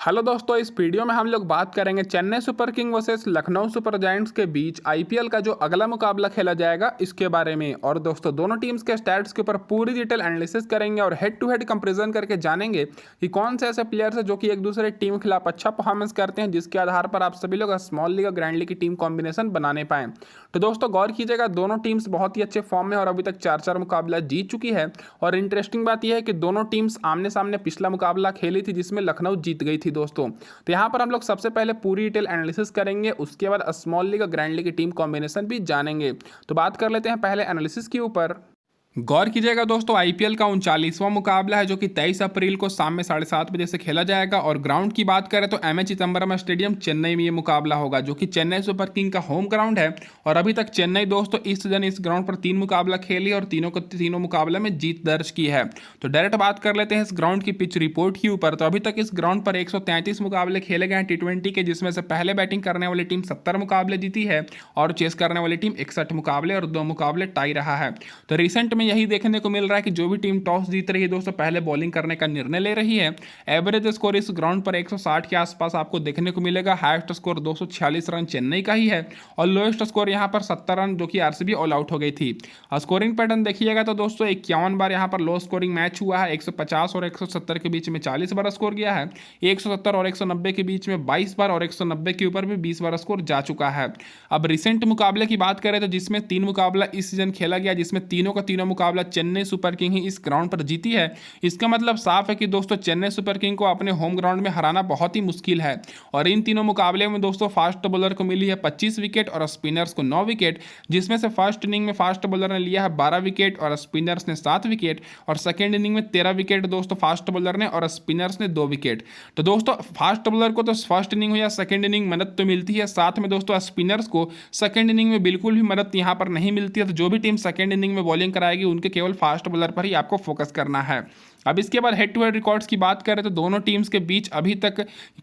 Hello दोस्तों, इस video में हम लोग बात करेंगे Chennai super king versus Lucknow super giants के बीच आईपीएल का जो अगला मुकाबला खेला जाएगा इसके बारे में। और दोस्तों दोनों टीम्स के स्टैट्स के ऊपर पूरी डिटेल एनालिसिस करेंगे और हेड टू हेड कंपैरिजन करके जानेंगे कि कौन से ऐसे प्लेयर्स हैं जो कि एक दूसरे टीम के खिलाफ अच्छा परफॉर्मेंस करते हैं, जिसके आधार पर आप सभी लोग स्मॉल लीग और ग्रैंड लीग की टीम कॉम्बिनेशन बनाने पाएं। तो दोस्तों गौर कीजिएगा, दोनों टीम्स बहुत ही अच्छे फॉर्म में और अभी तक 4-4 मुकाबला जीत चुकी है। और इंटरेस्टिंग बात यह है कि दोनों टीम्स आमने सामने पिछला मुकाबला खेली थी जिसमें लखनऊ जीत गई थी दोस्तों। तो यहाँ पर हम लोग सबसे पहले पूरी डिटेल एनालिसिस करेंगे, उसके बाद स्मॉल लीग और ग्रैंड लीग की टीम कॉम्बिनेशन भी जानेंगे। तो बात कर लेते हैं पहले एनालिसिस के ऊपर। गौर कीजिएगा दोस्तों, आईपीएल का 39वां मुकाबला है जो कि 23 अप्रैल को शाम में 7:30 बजे से खेला जाएगा। और ग्राउंड की बात करें तो एमए चिदंबरम स्टेडियम चेन्नई में ये मुकाबला होगा, जो कि चेन्नई सुपर किंग का होम ग्राउंड है। और अभी तक चेन्नई दोस्तों इस सीजन इस ग्राउंड पर 3 मुकाबला खेली और तीनों मुकाबले में जीत दर्ज की है। तो डायरेक्ट बात कर लेते हैं इस ग्राउंड की पिच रिपोर्ट के ऊपर। तो अभी तक इस ग्राउंड पर 133 मुकाबले खेले गए हैं T20 के, जिसमें से पहले बैटिंग करने वाली टीम 70 मुकाबले जीती है और चेस करने वाली टीम 61 मुकाबले और 2 मुकाबले टाई रहा है। तो रिसेंट में यही देखने को मिल रहा है कि जो भी टीम टॉस जीत रही है दोस्तों पहले बॉलिंग करने का निर्णय ले रही है। एवरेज स्कोर इस ग्राउंड पर 160 के आसपास आपको देखने को मिलेगा। हाईएस्ट स्कोर 246 रन चेन्नई का ही है और लोएस्ट स्कोर यहां पर 70 रन, जो कि आरसीबी ऑल आउट हो गई थी। स्कोरिंग पैटर्न देखिएगा तो दोस्तों 51 बार यहां पर लो स्कोरिंग मैच हुआ है। 150 और 170 के बीच में 40 बार स्कोर गया है। 170 और 190 के बीच में 22 बार और 190 के ऊपर भी 20 बार स्कोर जा चुका है। अब रिसेंट मुकाबले की बात करें तो जिसमें 3 मुकाबला इस सीजन खेला गया, जिसमें तीनों का तीनों मुकाबला चेन्नई सुपर किंग ही इस ग्राउंड पर जीती है। इसका मतलब साफ है कि दोस्तों चेन्नई सुपर किंग को अपने होम ग्राउंड में हराना बहुत ही मुश्किल है। और इन तीनों मुकाबले में दोस्तों फास्ट बॉलर को मिली है 25 विकेट और स्पिनर्स को 9 विकेट, जिसमें से फर्स्ट इनिंग में फास्ट बॉलर ने लिया है 12 विकेट और स्पिनर्स ने 7 विकेट, और सेकेंड इनिंग में 13 विकेट दोस्तों फास्ट बॉलर ने और स्पिनर्स ने 2 विकेट। तो दोस्तों फास्ट बॉलर को तो फर्स्ट इनिंग हो या सेकेंड इनिंग मदद तो मिलती है, साथ में दोस्तों स्पिनर्स को सेकेंड इनिंग में बिल्कुल भी मदद यहां पर नहीं मिलती है। तो जो भी टीम सेकेंड इनिंग में बॉलिंग कराएगी उनके केवल फास्ट बॉलर पर ही आपको फोकस करना है। अब इसके बाद हेड टू हेड रिकॉर्ड्स की बात करें तो दोनों टीम्स के बीच अभी तक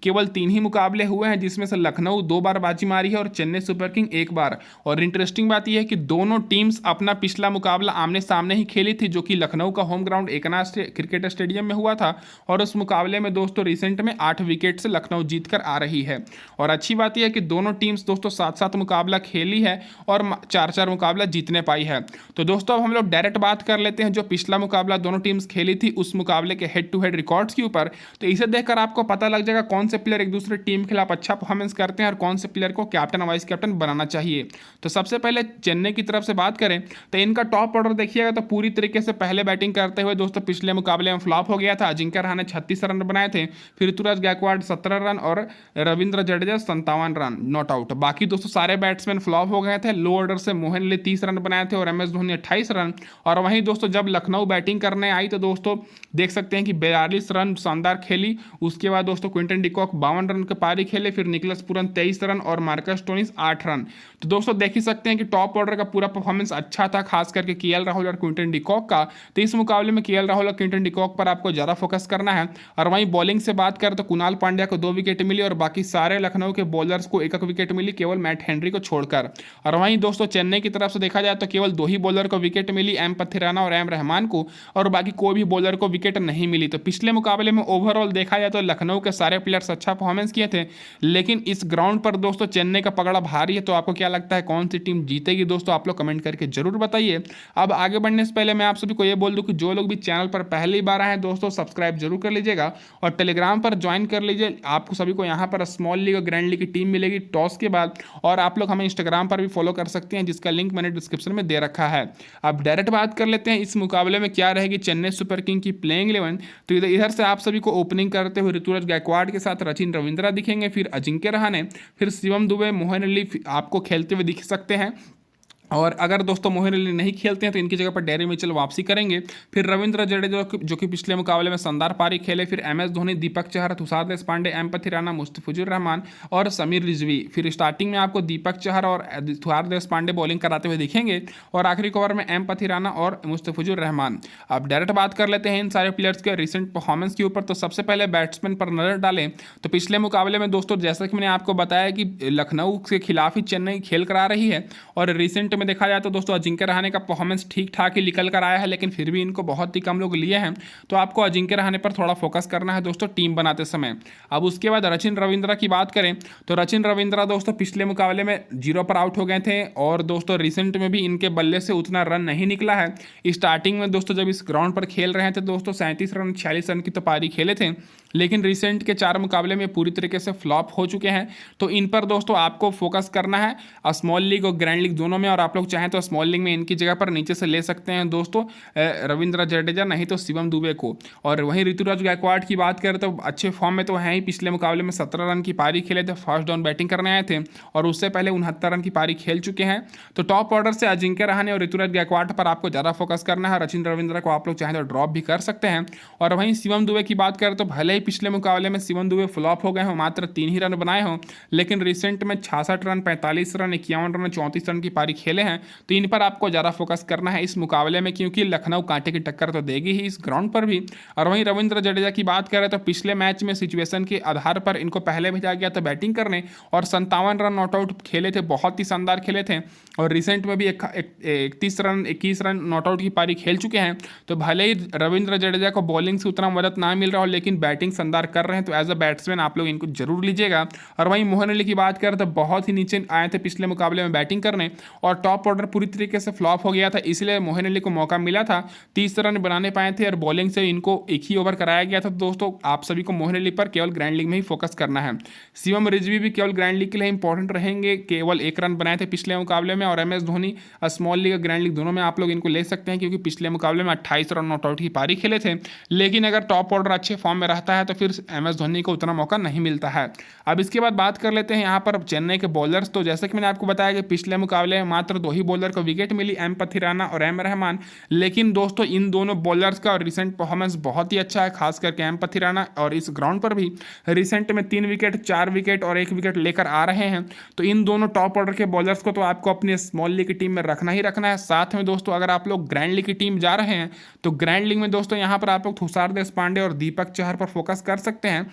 केवल 3 ही मुकाबले हुए हैं, जिसमें से लखनऊ 2 बार बाजी मारी है और चेन्नई सुपर किंग 1 बार। और इंटरेस्टिंग बात यह है कि दोनों टीम्स अपना पिछला मुकाबला आमने सामने ही खेली थी, जो कि लखनऊ का home ground Eknath cricket stadium में हुआ था। और उस मुकाबले में दोस्तों रिसेंट में 8 विकेट से लखनऊ जीत कर आ रही है। और अच्छी बात यह है कि दोनों टीम्स दोस्तों 7-7 मुकाबला खेली है और 4-4 मुकाबला जीतने पाई है। तो दोस्तों अब हम लोग डायरेक्ट बात कर लेते हैं जो पिछला मुकाबला दोनों टीम्स खेली थी उस मुकाबले के हेड टू हेड रिकॉर्ड्स के ऊपर। तो इसे देखकर आपको पता लग जाएगा कौन से प्लेयर एक दूसरे टीम के खिलाफ अच्छा परफॉर्मेंस करते हैं और कौन से प्लेयर को कैप्टन वाइस कैप्टन बनाना चाहिए। तो सबसे पहले चेन्नई की तरफ से बात करें तो इनका टॉप ऑर्डर देखिएगा तो पूरी तरीके से पहले बैटिंग करते हुए दोस्तों पिछले मुकाबले में फ्लॉप हो गया था। अजिंक्य रहाणे 36 रन बनाए थे, फिर ऋतुराज गायकवाड़ 17 रन और Ravindra Jadeja 57 run not out. बाकी दोस्तों सारे बैट्समैन फ्लॉप हो गए थे। लो ऑर्डर से मोहन अली 30 रन बनाए थे और MS धोनी 28 रन। और वहीं दोस्तों जब लखनऊ बैटिंग करने आई तो दोस्तों देख सकते हैं कि 42 रन शानदार खेली। उसके बाद दोस्तों क्विंटन डिकॉक 52 रन के पारी खेले, फिर निकलस पूरन 23 रन और मार्कस स्टोइनिस 8 रन। तो दोस्तों देख ही सकते हैं कि टॉप ऑर्डर का पूरा परफॉर्मेंस अच्छा था, खास करके केएल राहुल और क्विंटन डिकॉक का। तो इस मुकाबले में केएल राहुल और क्विंटन डिकॉक पर आपको ज़्यादा फोकस करना है। और वहीं बॉलिंग से बात करें तो कुणाल पांड्या को 2 विकेट मिली और बाकी सारे लखनऊ के बॉलर्स को 1-1 विकेट मिली, केवल मैट हेनरी को छोड़कर। और वहीं दोस्तों चेन्नई की तरफ से देखा जाए तो केवल 2 ही बॉलर को विकेट मिली, एम पथिराना और एम रहमान को, और बाकी कोई भी बॉलर को विकेट नहीं मिली। तो पिछले मुकाबले में ओवरऑल देखा जाए तो लखनऊ के सारे प्लेयर्स अच्छा परफॉर्मेंस किए थे, लेकिन इस ग्राउंड पर दोस्तों चेन्नई का पकड़ा भारी है। तो आपको क्या लगता है कौन सी टीम जीतेगी दोस्तों, आप लोग कमेंट करके जरूर बताइए। अब आगे बढ़ने से पहले मैं आप सभी को ये बोल दूं कि जो लोग भी चैनल पर पहली बार आए हैं दोस्तों सब्सक्राइब जरूर कर लीजिएगा और टेलीग्राम पर ज्वाइन कर लीजिए। आपको सभी को यहाँ पर स्मॉल लीग और ग्रैंड लीग की टीम मिलेगी टॉस के बाद। और आप लोग हमें इंस्टाग्राम पर भी फॉलो कर सकते हैं, जिसका लिंक मैंने डिस्क्रिप्शन में दे रखा है। अब डायरेक्ट बात कर लेते हैं इस मुकाबले में क्या रहेगी चेन्नई सुपर किंग की प्लेइंग 11। तो इधर से आप सभी को ओपनिंग करते हुए ऋतुराज गायकवाड़ के साथ सचिन रविंद्रा दिखेंगे, फिर अजिंक्य रहाणे, फिर शिवम दुबे, मोहन अली आपको खेलते हुए दिख सकते हैं। और अगर दोस्तों मोहन अली नहीं खेलते हैं तो इनकी जगह पर डेरी मिचेल वापसी करेंगे। फिर रविंद्र जडेजा जो कि पिछले मुकाबले में शानदार पारी खेले, फिर MS धोनी, दीपक चहर, तुषार देशपांडे, एम पथिराना, मुस्तफिजुर रहमान और समीर रिजवी। फिर स्टार्टिंग में आपको दीपक चहर और तुषार देशपांडे बॉलिंग कराते हुए दिखेंगे और आखिरी ओवर में एम पथिराना और मुस्तफिजुर रहमान। अब डायरेक्ट बात कर लेते हैं इन सारे प्लेयर्स के रिसेंट परफॉर्मेंस के ऊपर। तो सबसे पहले बैट्समैन पर नजर डालें तो पिछले मुकाबले में दोस्तों जैसा कि मैंने आपको बताया कि लखनऊ के खिलाफ ही चेन्नई खेल करा रही है और रिसेंट में देखा जाए तो दोस्तों अजिंक्य रहाणे का परफॉर्मेंस ठीक ठाक ही निकल कर आया है, लेकिन फिर भी इनको बहुत ही कम लोग लिए हैं, तो आपको अजिंक्य रहाणे पर थोड़ा फोकस करना है दोस्तों टीम बनाते समय। अब उसके बाद रचिन रविंद्रा की बात करें तो रचिन रविंद्रा दोस्तों पिछले मुकाबले में 0 पर आउट हो गए थे और दोस्तों रिसेंट में भी इनके बल्ले से उतना रन नहीं निकला है। स्टार्टिंग में दोस्तों जब इस ग्राउंड पर खेल रहे थे दोस्तों 37 रन 46 रन की तो पारी खेले थे, लेकिन रिसेंट के 4 मुकाबले में पूरी तरीके से फ्लॉप हो चुके हैं। तो इन पर दोस्तों आपको फोकस करना है स्मॉल लीग और ग्रैंड लीग दोनों में, और आप लोग चाहें तो स्मॉल लीग में इनकी जगह पर नीचे से ले सकते हैं दोस्तों रविंद्र जडेजा, नहीं तो शिवम दुबे को। और वहीं ऋतुराज गायकवाड़ की बात करें तो अच्छे फॉर्म में तो हैं ही, पिछले मुकाबले में 17 रन की पारी खेले थे, फर्स्ट डाउन बैटिंग करने आए थे और उससे पहले 69 रन की पारी खेल चुके हैं। तो टॉप ऑर्डर से अजिंक्य रहाणे और ऋतुराज गायकवाड़ पर आपको ज़्यादा फोकस करना है। रचिन रविंद्रा को आप लोग चाहें तो ड्रॉप भी कर सकते हैं। और वहीं शिवम दुबे की बात करें तो भले ही पिछले मुकाबले में शिवम दुबे फ्लॉप हो गए हों, मात्र 3 ही रन बनाए हों, लेकिन रिसेंट में 66 रन 45 रन 51 रन 34 रन की पारी खेले हैं। तो इन पर आपको ज़्यादा फोकस करना है इस मुकाबले में, क्योंकि लखनऊ कांटे की टक्कर तो देगी ही इस ग्राउंड पर भी। और वहीं रविंद्र जडेजा की बात करें तो पिछले मैच में सिचुएशन के आधार पर इनको पहले भेजा गया था बैटिंग करने और 57 रन नॉट आउट खेले थे, बहुत ही शानदार खेले थे। और रिसेंट में भी 31 रन 21 रन नॉट आउट की पारी खेल चुके हैं। तो भले ही रविंद्र जडेजा को बॉलिंग से उतना मदद ना मिल रहा हो, लेकिन बैटिंग शानदार कर रहे हैं, तो एज अ बैट्समैन आप लोग इनको जरूर लीजिएगा। और वहीं मोहन अली की बात करें तो बहुत ही नीचे आए थे पिछले मुकाबले में बैटिंग करने और टॉप ऑर्डर पूरी तरीके से फ्लॉप हो गया था, इसलिए मोहन अली को मौका मिला था, 30 रन बनाने पाए थे और बॉलिंग से इनको एक ही ओवर कराया गया था। दोस्तों आप सभी को मोहन अली पर केवल ग्रैंड लीग में ही फोकस करना है। शिवम रिजवी भी केवल ग्रैंड लीग के लिए इंपॉर्टेंट रहेंगे, केवल 1 रन बनाए थे पिछले मुकाबले में। और MS धोनी स्मॉल लीग और ग्रैंड लीग दोनों में आप लोग इनको ले सकते हैं, क्योंकि पिछले मुकाबले में 28 रन नॉट आउट की पारी खेले थे। लेकिन अगर टॉप ऑर्डर अच्छे फॉर्म में रहता है तो फिर MS धोनी को उतना मौका नहीं मिलता है। अब इसके बाद बात कर लेते हैं यहाँ पर चेन्नई के बॉलर्स। तो जैसे कि मैंने आपको बताया कि पिछले मुकाबले में मात्र 2 ही बॉलर को विकेट मिली, M पथिराना और M रहमान। लेकिन दोस्तों इन दोनों बॉलर्स का रिसेंट परफॉर्मेंस बहुत ही अच्छा है, खास करके M पथिराना, और इस ग्राउंड पर भी रिसेंट में 3 विकेट 4 विकेट और 1 विकेट लेकर आ रहे हैं। तो इन दोनों टॉप ऑर्डर के बॉलर्स को तो आपको अपनी स्मॉल लीग की टीम में रखना ही रखना है। साथ में दोस्तों अगर आप लोग ग्रैंड लीग की टीम जा रहे हैं तो ग्रैंड लीग में दोस्तों यहाँ पर आप लोग तुषार देशपांडे और दीपक चहर पर फोकस कर सकते हैं।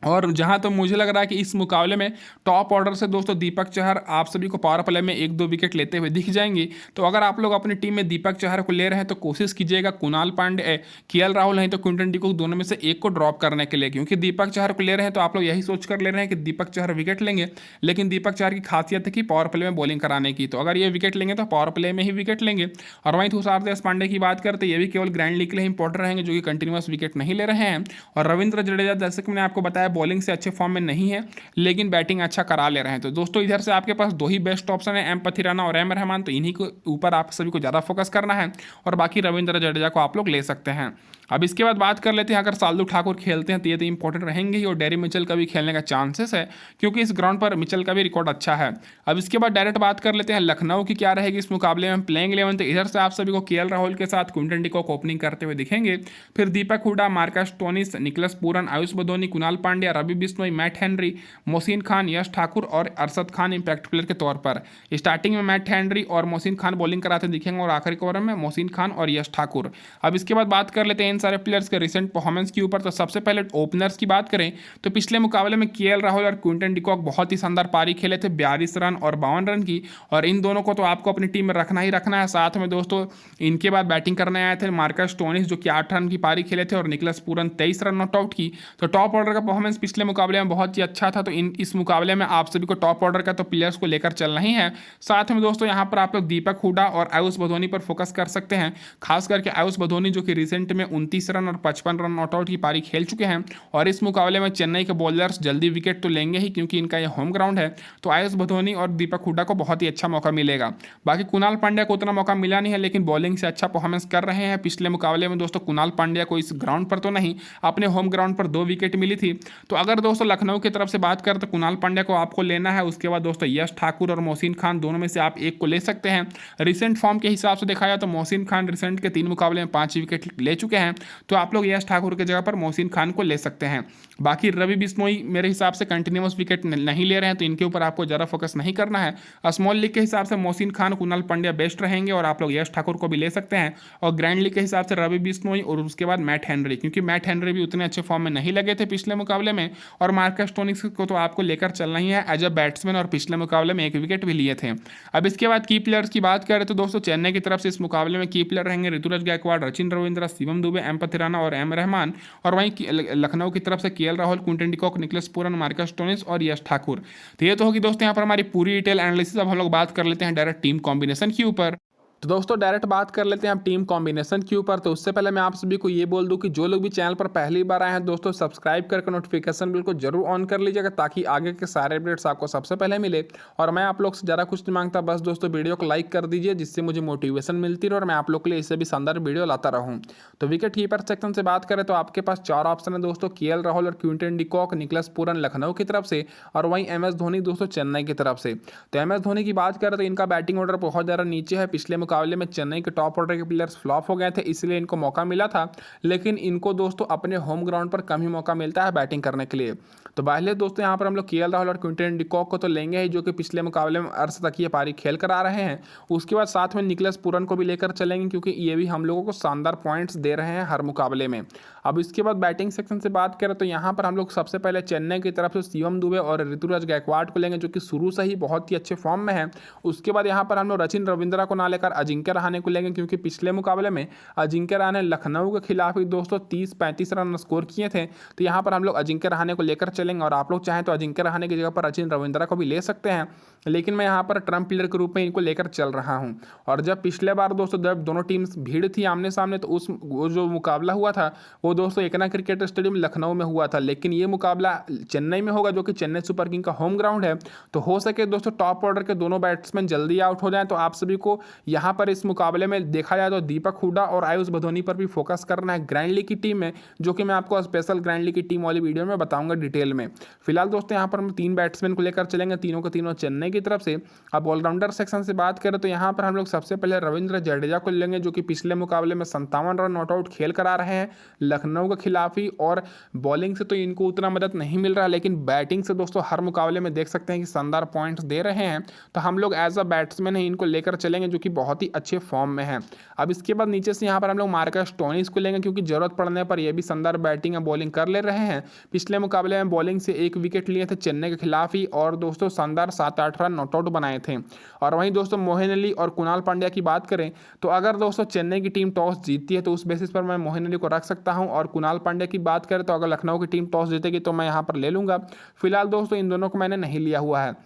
और जहां तो मुझे लग रहा है कि इस मुकाबले में टॉप ऑर्डर से दोस्तों दीपक चहर आप सभी को पावर प्ले में 1-2 विकेट लेते हुए दिख जाएंगे। तो अगर आप लोग अपनी टीम में दीपक चहर को ले रहे हैं तो कोशिश कीजिएगा कुणाल पांडे KL राहुल नहीं तो क्विंटन डिकॉक दोनों में से एक को ड्रॉप करने के लिए, क्योंकि दीपक चहर को ले रहे हैं तो आप लोग यही सोच कर ले रहे हैं कि दीपक चहर विकेट लेंगे, लेकिन दीपक चहर की खासियत है कि पावर प्ले में बॉलिंग कराने की। तो अगर ये विकेट लेंगे तो पावर प्ले में ही विकेट लेंगे। और वहीं तुषार देशपांडे की बात करते ये भी केवल ग्रैंड लीग के लिए इंपॉर्टेंट रहेंगे, जो कि कंटिन्यूअस विकेट नहीं ले रहे हैं। और रविंद्र जडेजा जैसे कि मैंने आपको बताया बॉलिंग से अच्छे फॉर्म में नहीं है, लेकिन बैटिंग अच्छा करा ले रहे हैं। तो दोस्तों इधर से आपके पास 2 ही बेस्ट ऑप्शन है, M पथिराना और M रहमान। तो इन्हीं के ऊपर आप सभी को ज़्यादा फोकस करना है और बाकी रविंद्र जडेजा को आप लोग ले सकते हैं। अब इसके बाद बात कर लेते हैं अगर शार्दुल ठाकुर खेलते हैं तो ये तो इंपॉर्टेंट रहेंगे ही, और डेरी मिचेल का भी खेलने का चांसेस है, क्योंकि इस ग्राउंड पर मिचेल का भी रिकॉर्ड अच्छा है। अब इसके बाद डायरेक्ट बात कर लेते हैं लखनऊ की क्या रहेगी इस मुकाबले में प्लेइंग 11। तो इधर से आप सभी को KL राहुल के साथ क्विंटन डिकॉक ओपनिंग करते हुए दिखेंगे, फिर Deepak Hooda, Marcus Stoinis, Nicholas Pooran, Ayush Badoni, Krunal Pandya, Ravi Bishnoi, Matt Henry, Mohsin Khan, Yash Thakur और अरशद खान इंपैक्ट प्लेयर के तौर पर। स्टार्टिंग में मैट हेनरी और मोहसिन खान बॉलिंग कराते दिखेंगे और आखिरी ओवर में मोहसिन खान और यश ठाकुर। अब इसके बाद बात कर लेते हैं इन सारे प्लेयर्स के रिसेंट परफॉर्मेंस के ऊपर। तो सबसे पहले ओपनर्स की बात करें तो पिछले मुकाबले में KL राहुल और क्विंटन डिकॉक बहुत ही शानदार पारी खेले थे, 42 रन और 52 रन की, और इन दोनों को तो आपको अपनी टीम में रखना ही रखना है। साथ में दोस्तों इनके बाद बैटिंग करने आए थे मार्कस स्टोनिस जो कि 8 रन की पारी खेले थे और Nicholas Pooran 23 run not out की। तो टॉप ऑर्डर का परफॉर्मेंस पिछले मुकाबले में बहुत ही अच्छा था। तो इस मुकाबले में आप सभी को टॉप ऑर्डर का तो प्लेयर्स को लेकर चलना ही है। साथ में दोस्तों यहाँ पर आप लोग दीपक हुडा और आयुष बधोनी पर फोकस कर सकते हैं, खास करके आयुष बधोनी जो कि रिसेंट में 29 रन और 55 रन नॉट आउट की पारी खेल चुके हैं। और इस मुकाबले में चेन्नई के बॉलर्स जल्दी विकेट तो लेंगे ही, क्योंकि इनका ये होम ग्राउंड है। तो आयुष बधोनी और दीपक हुडा को बहुत ही अच्छा मौका मिलेगा। बाकी कुणाल पांड्या को उतना मौका मिला नहीं है, लेकिन बॉलिंग से अच्छा परफॉर्मेंस कर रहे हैं। पिछले मुकाबले में दोस्तों कुणाल पांड्या को इस ग्राउंड पर तो नहीं, अपने होम ग्राउंड पर 2 विकेट मिली थी। तो अगर दोस्तों लखनऊ की तरफ से बात करें तो कुणाल पांड्या को आपको लेना है। उसके बाद दोस्तों यश ठाकुर और मोहसिन खान दोनों में से आप एक को ले सकते हैं। रिसेंट फॉर्म के हिसाब से देखा जाए तो मोहसिन खान रिसेंट के 3 मुकाबले में 5 विकेट ले चुके हैं हैं तो आप लोग यश ठाकुर की जगह पर मोहसिन खान को ले सकते हैं। बाकी रवि बिश्नोई मेरे हिसाब से कंटिन्यूस विकेट नहीं ले रहे हैं, तो इनके ऊपर आपको ज़्यादा फोकस नहीं करना है। स्मॉल लीग के हिसाब से मोहसिन खान, कुणाल पांड्या बेस्ट रहेंगे और आप लोग यश ठाकुर को भी ले सकते हैं। और ग्रैंड लीग के हिसाब से रवि बिश्नोई और उसके बाद मैट हेनरी, क्योंकि मैट हेनरी भी उतने अच्छे फॉर्म में नहीं लगे थे पिछले मुकाबले में, और मार्कस स्टोनिस को तो आपको लेकर चलना ही है एज अ बैट्समैन, और पिछले मुकाबले में 1 विकेट भी लिए थे। अब इसके बाद की प्लेयर्स की बात करें तो दोस्तों चेन्नई की तरफ से इस मुकाबले में की प्लेयर रहेंगे ऋतुराज गायकवाड़, रचिन रविंद्र, शिवम दुबे, एम पथिराना और एम रहमान। और वहीं लखनऊ की तरफ से KL Rahul, Quinton de Kock, Nicholas Pooran, Marcus Stoinis और यश ठाकुर। तो ये तो होगी दोस्तों यहाँ पर हमारी पूरी डिटेल एनालिसिस। अब हम लोग बात कर लेते हैं डायरेक्ट टीम कॉम्बिनेशन के ऊपर। तो दोस्तों डायरेक्ट बात कर लेते हैं हम टीम कॉम्बिनेशन के ऊपर। तो उससे पहले मैं आप सभी को ये बोल दूं कि जो लोग भी चैनल पर पहली बार आए हैं दोस्तों, सब्सक्राइब करके नोटिफिकेशन बिल को जरूर ऑन कर लीजिएगा, ताकि आगे के सारे अपडेट्स आपको सबसे पहले मिले। और मैं आप लोग से ज़्यादा कुछ नहीं मांगता, बस दोस्तों वीडियो को लाइक कर दीजिए, जिससे मुझे मोटिवेशन मिलती रहे और मैं आप लोग के लिए इससे भी शानदार वीडियो लाता रहूँ। तो विकेट कीपर सेक्शन से बात करें तो आपके पास 4 ऑप्शन है दोस्तों, केएल राहुल और Quinton de Kock, Nicholas Pooran Lucknow की तरफ से, और वहीं एमएस धोनी दोस्तों चेन्नई की तरफ से। तो एमएस धोनी की बात करें तो इनका बैटिंग ऑर्डर बहुत ज़्यादा नीचे है। पिछले मुकाबले में चेन्नई टॉप ऑर्डर के प्लेयर्स फ्लॉप हो गए थे, इसलिए इनको मौका मिला था, लेकिन इनको दोस्तों अपने होम ग्राउंड पर कम ही मौका मिलता है बैटिंग करने के लिए। तो पहले दोस्तों यहाँ पर हम लोग केएल राहुल और क्विंटन डिकॉक को तो लेंगे ही, जो कि पिछले मुकाबले में अर्धशतकीय पारी खेल कर आ रहे हैं। उसके बाद साथ में निकलस पूरन को भी लेकर चलेंगे, क्योंकि ये भी हम लोगों को शानदार पॉइंट्स दे रहे हैं हर मुकाबले में। अब इसके बाद बैटिंग सेक्शन से बात करें तो यहाँ पर हम लोग सबसे पहले चेन्नई की तरफ से शिवम दुबे और ऋतुराज गायकवाड़ को लेंगे, जो कि शुरू से ही बहुत ही अच्छे फॉर्म में है। उसके बाद यहाँ पर हम लोग रचिन रविंद्रा को ना लेकर अजिंक्य रहाणे को लेंगे, क्योंकि पिछले मुकाबले में अजिंक्य रहाणे लखनऊ के खिलाफ ही दोस्तों 30-35 रन स्कोर किए थे। तो यहाँ पर हम लोग अजिंक्य रहाणे को लेकर चलेंगे, और आप लोग चाहें तो अजिंक्य रहाणे की जगह पर रचिन रविंद्रा को भी ले सकते हैं, लेकिन मैं यहाँ पर ट्रम्प प्लेयर के रूप में इनको लेकर चल रहा हूँ। और जब पिछले बार दोस्तों जब दोनों टीम्स भीड़ थी आमने सामने, तो वो जो मुकाबला हुआ था वो दोस्तों एकना क्रिकेट स्टेडियम लखनऊ में हुआ था, लेकिन ये मुकाबला चेन्नई में होगा, जो कि चेन्नई सुपर किंग का होम ग्राउंड है। तो हो सके दोस्तों टॉप ऑर्डर के दोनों बैट्समैन जल्दी आउट हो जाएं, तो आप सभी को यहाँ पर इस मुकाबले में देखा जाए तो दीपक हुडा और आयुष बधोनी पर भी फोकस करना है ग्रैंड लीग की टीम में, जो कि मैं आपको स्पेशल ग्रैंड लीग की टीम वाली वीडियो में बताऊंगा डिटेल में। फिलहाल दोस्तों यहाँ पर हम 3 बैट्समैन को लेकर चलेंगे, तीनों के तीनों चेन्नई की तरफ से। अब ऑलराउंडर सेक्शन से बात करें तो यहाँ पर हम लोग सबसे पहले रविंद्र जडेजा को लेंगे, जो कि पिछले मुकाबले में 57 रन नॉट आउट खेल कर आ रहे हैं लखनऊ के खिलाफ ही। और बॉलिंग से तो इनको उतना मदद नहीं मिल रहा, लेकिन बैटिंग से दोस्तों हर मुकाबले में देख सकते हैं कि शानदार पॉइंट्स दे रहे हैं। तो हम लोग एज अ बैट्समैन ही इनको लेकर चलेंगे, जो कि बहुत ही अच्छे फॉर्म में है। अब इसके बाद नीचे से यहाँ पर हम लोग मार्कस स्टोनिस को लेंगे, क्योंकि जरूरत पड़ने पर ये भी शानदार बैटिंग या बॉलिंग कर ले रहे हैं। पिछले मुकाबले में बॉलिंग से 1 विकेट लिए थे चेन्नई के खिलाफ ही, और दोस्तों शानदार 7-8 रन नॉट आउट बनाए थे। और वहीं दोस्तों मोहिन अली और कुणाल पांड्या की बात करें तो अगर दोस्तों चेन्नई की टीम टॉस जीतती है तो उस बेसिस पर मैं मोहिन अली को रख सकता हूं, और कुणाल पांड्या की बात करें तो अगर लखनऊ की टीम टॉस जीतेगी तो मैं यहां पर ले लूंगा। फिलहाल दोस्तों इन दोनों को मैंने नहीं लिया हुआ है।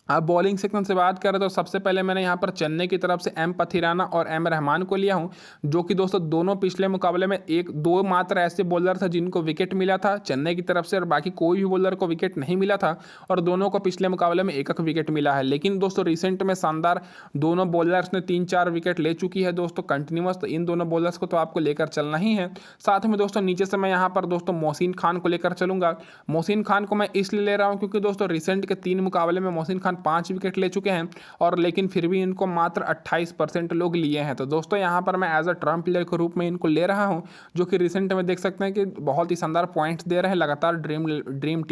अब बॉलिंग सेक्शन से बात करें तो सबसे पहले मैंने यहाँ पर चेन्नई की तरफ से एम पथिराना और एम रहमान को लिया हूँ, जो कि दोस्तों दोनों पिछले मुकाबले में 1-2 मात्र ऐसे बॉलर थे जिनको विकेट मिला था चेन्नई की तरफ से, और बाकी कोई भी बॉलर को विकेट नहीं मिला था, और दोनों को पिछले मुकाबले में 1-1 विकेट मिला है। लेकिन दोस्तों रिसेंट में शानदार दोनों बॉलर्स ने 3-4 विकेट ले चुकी है दोस्तों कंटिन्यूस, तो इन दोनों बॉलर्स को तो आपको लेकर चलना ही है। साथ में दोस्तों नीचे से मैं यहाँ पर दोस्तों मोहसिन खान को लेकर चलूंगा। मोहसिन खान को मैं इसलिए ले रहा हूँ क्योंकि दोस्तों रिसेंट के 3 मुकाबले में मोहसिन खान 5 विकेट ले चुके हैं, और लेकिन फिर भी इनको मात्र 28% लोग लिए हैं। तो दोस्तों यहाँ पर मैं एज अ ट्रम्प प्लेयर के रूप में इनको ले रहा हूँ, जो कि रिसेंट में देख सकते हैं कि बहुत ही शानदार पॉइंट्स दे रहे हैं, लगातार ड्रीम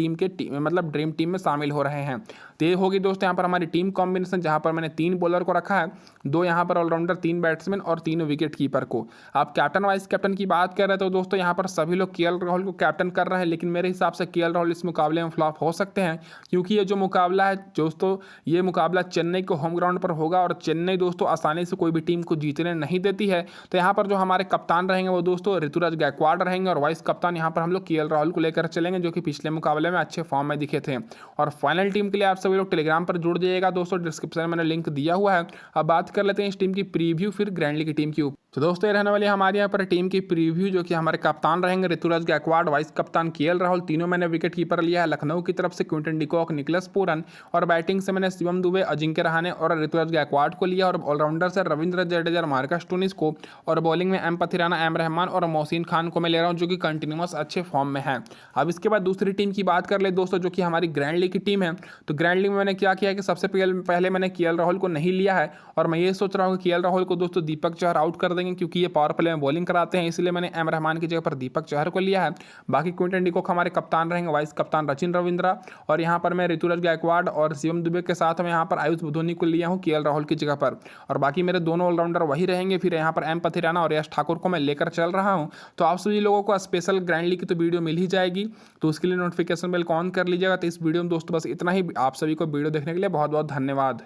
टीम में शामिल हो रहे हैं। तो ये होगी दोस्तों यहाँ पर हमारी टीम कॉम्बिनेशन, जहाँ पर मैंने 3 बॉलर को रखा है, 2 यहाँ पर ऑलराउंडर, 3 बैट्समैन और 3 विकेट कीपर को। आप कैप्टन वाइस कैप्टन की बात कर रहे तो दोस्तों यहाँ पर सभी लोग केएल राहुल को कैप्टन कर रहे हैं, लेकिन मेरे हिसाब से केएल राहुल इस मुकाबले में फ्लॉप हो सकते हैं, क्योंकि ये जो मुकाबला है दोस्तों, ये मुकाबला चेन्नई के होम ग्राउंड पर होगा, और चेन्नई दोस्तों आसानी से कोई भी टीम को जीतने नहीं देती है। तो यहाँ पर जो हमारे कप्तान रहेंगे वो दोस्तों ऋतुराज गायकवाड़ रहेंगे, और वाइस कप्तान यहाँ पर हम लोग केएल राहुल को लेकर चलेंगे, जो कि पिछले मुकाबले में अच्छे फॉर्म में दिखे थे। और फाइनल टीम के लिए आप सभी लोग टेलीग्राम पर जुड़ जाइएगा दोस्तों, डिस्क्रिप्शन में मैंने लिंक दिया हुआ है। अब बात कर लेते हैं इस टीम की प्रीव्यू, फिर ग्रैंड लीग की टीम की ऊपर। तो दोस्तों ये रहने वाली हमारे यहाँ पर टीम की प्रीव्यू, जो कि हमारे कप्तान रहेंगे ऋतुराज गायकवाड़, वाइस कप्तान केएल राहुल, तीनों मैंने विकेट कीपर लिया है लखनऊ की तरफ से क्विंटन डिकॉक, निकलस पूरन, और बैटिंग से मैंने शिवम दुबे, अजिंक्य रहाणे और ऋतुराज गायकवाड़ को लिया, और ऑलराउंडर से रविंद्र जडेजा, मार्कस स्टोनिस को, और बॉलिंग में एम पथिराना, एम रहमान और मोहसिन खान को मैं ले रहा हूँ, जो कि कंटिन्यूस अच्छे फॉर्म में है। अब इसके बाद दूसरी टीम की बात कर ले दोस्तों, जो कि हमारी ग्रैंड लीग की टीम है। तो ग्रैंड लीग में मैंने क्या किया है कि सबसे पहले मैंने केएल राहुल को नहीं लिया है, और मैं ये सोच रहा हूँ कि केएल राहुल को दोस्तों दीपक चहर आउट कर देंगे, क्योंकि ये पावर प्ले में बॉलिंग कराते हैं, इसलिए मैंने एम रहमान की जगह पर दीपक चहर को लिया है। बाकी क्विंटन डिकॉक हमारे कप्तान रहेंगे, वाइस कप्तान रचिन रविंद्रा, और यहाँ पर मैं ऋतुराज गायकवाड़ और शिवम दुबे के साथ मैं यहाँ पर आयुष बुधोनी को लिया हूँ केएल राहुल की जगह पर। और बाकी मेरे दोनों ऑलराउंडर वही रहेंगे। फिर यहाँ पर एम पथिराना और यश ठाकुर को मैं लेकर चल रहा हूँ। तो आप सभी लोगों को स्पेशल ग्रैंड लीग की तो वीडियो मिल ही जाएगी, तो उसके लिए नोटिफिकेशन बेल को ऑन कर लीजिएगा। तो इस वीडियो में दोस्तों बस इतना ही। आप सभी को वीडियो देखने के लिए बहुत बहुत धन्यवाद।